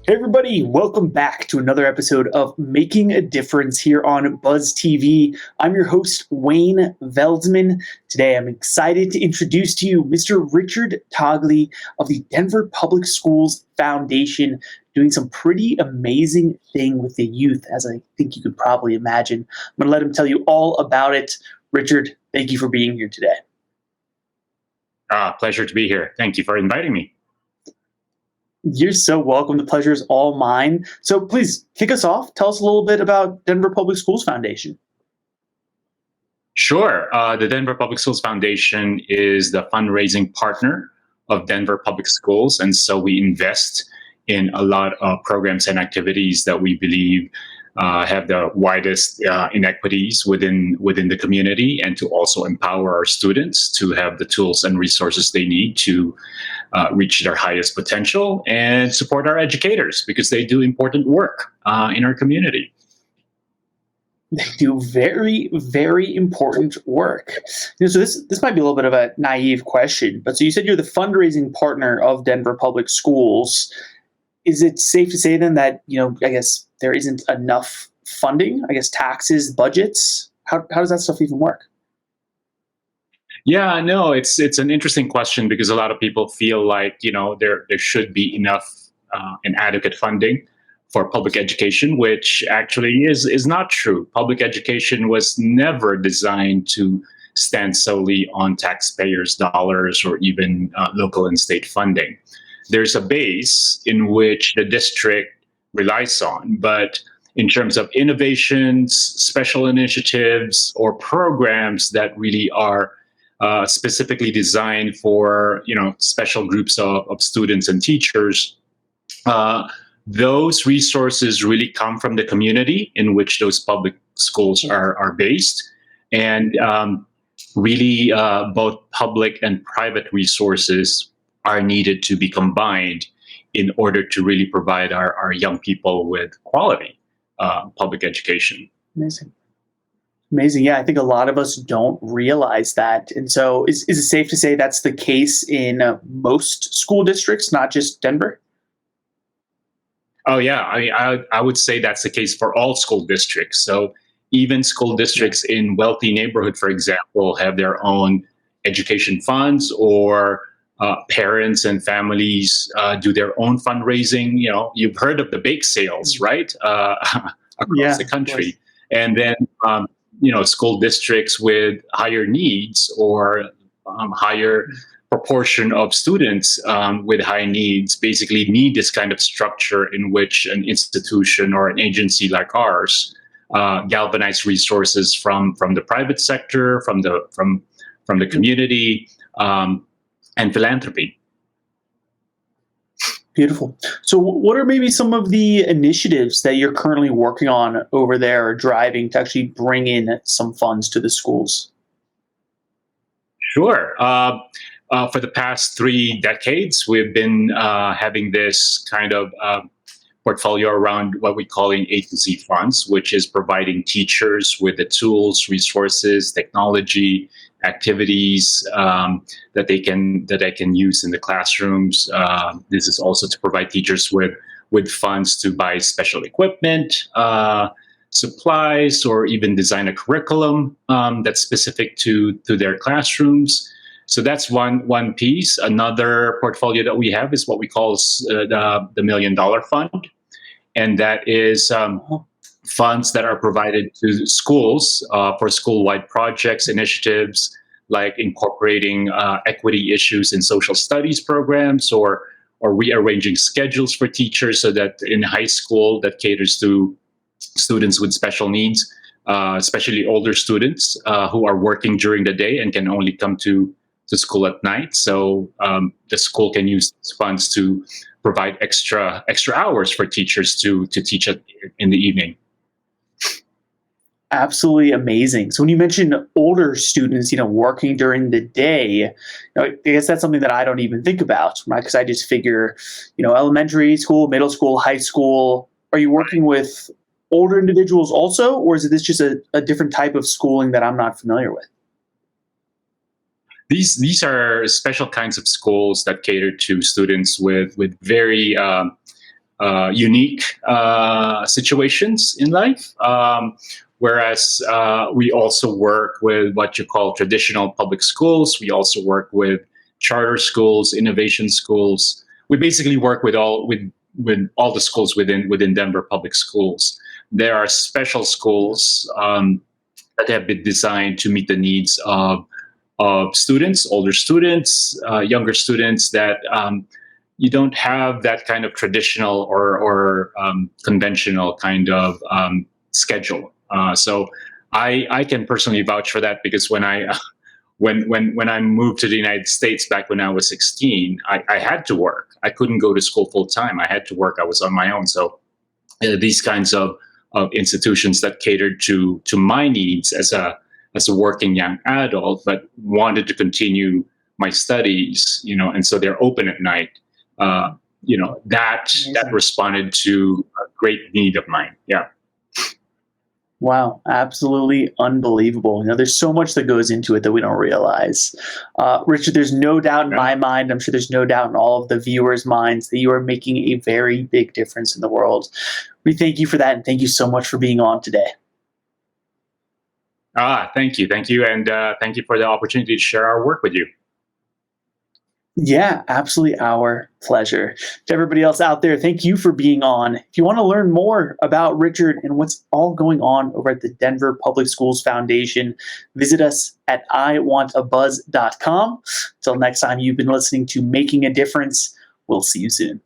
Hey everybody, welcome back to another episode of Making a Difference here on Buzz TV. I'm your host, Wayne Veldsman. Today I'm excited to introduce to you Mr. Richard Tagle of the Denver Public Schools Foundation, doing some pretty amazing thing with the youth, as I think you could probably imagine. I'm going to let him tell you all about it. Richard, thank you for being here today. Pleasure to be here. Thank you for inviting me. You're so welcome. The pleasure is all mine. So please kick us off. Tell us a little bit about Denver Public Schools Foundation. Sure. The Denver Public Schools Foundation is the fundraising partner of Denver Public Schools. And so we invest in a lot of programs and activities that we believe have the widest inequities within the community, and to also empower our students to have the tools and resources they need to reach their highest potential, and support our educators because they do important work in our community. They do very, very important work. So this might be a little bit of a naive question, but so you said you're the fundraising partner of Denver Public Schools. Is it safe to say then that, I guess there isn't enough funding? I guess taxes, budgets? How does that stuff even work? Yeah, no, it's an interesting question because a lot of people feel like there should be enough and adequate funding for public education, which actually is not true. Public education was never designed to stand solely on taxpayers' dollars or even local and state funding. There's a base in which the district relies on, but in terms of innovations, special initiatives, or programs that really are specifically designed for special groups of students and teachers, those resources really come from the community in which those public schools are based, and really both public and private resources are needed to be combined in order to really provide our young people with quality public education. Amazing. Yeah, I think a lot of us don't realize that. And so is it safe to say that's the case in most school districts, not just Denver? Oh, yeah. I would say that's the case for all school districts. So even school districts in wealthy neighborhood, for example, have their own education funds, or parents and families do their own fundraising. You've heard of the bake sales, right? Across the country. And then, school districts with higher needs, or higher proportion of students with high needs basically need this kind of structure in which an institution or an agency like ours galvanize resources from the private sector, from the community, and philanthropy. Beautiful. So what are maybe some of the initiatives that you're currently working on over there, or driving to actually bring in some funds to the schools? Sure. For the past 3 decades, we've been having this kind of portfolio around what we call A to Z funds, which is providing teachers with the tools, resources, technology, activities that they can use in the classrooms. This is also to provide teachers with funds to buy special equipment, supplies, or even design a curriculum that's specific to their classrooms. So that's one piece. Another portfolio that we have is what we call the $1 Million Fund, and that is funds that are provided to schools for school-wide projects, initiatives like incorporating equity issues in social studies programs, or rearranging schedules for teachers so that in high school that caters to students with special needs, especially older students who are working during the day and can only come to school at night. So the school can use these funds to provide extra hours for teachers to teach in the evening. Absolutely amazing. So when you mentioned older students, working during the day, I guess that's something that I don't even think about, right? Because I just figure, elementary school, middle school, high school. Are you working with older individuals also, or is this just a different type of schooling that I'm not familiar with? These are special kinds of schools that cater to students with very unique situations in life. Whereas we also work with what you call traditional public schools. We also work with charter schools, innovation schools. We basically work with all the schools within Denver public schools. There are special schools that have been designed to meet the needs of students, older students, younger students that you don't have that kind of traditional or conventional kind of schedule. So I can personally vouch for that, because when I moved to the United States back when I was 16, I had to work. I couldn't go to school full time. I had to work. I was on my own. So these kinds of institutions that catered to my needs as a working young adult, but wanted to continue my studies, and so they're open at night. That responded to a great need of mine. Yeah. Wow, absolutely unbelievable. There's so much that goes into it that we don't realize. Richard, there's no doubt in my mind, I'm sure there's no doubt in all of the viewers' minds, that you are making a very big difference in the world. We thank you for that, and thank you so much for being on today. Thank you. And thank you for the opportunity to share our work with you. Yeah, absolutely our pleasure. To everybody else out there, thank you for being on. If you want to learn more about Richard and what's all going on over at the Denver Public Schools Foundation, visit us at iwantabuzz.com. Until next time, you've been listening to Making a Difference. We'll see you soon.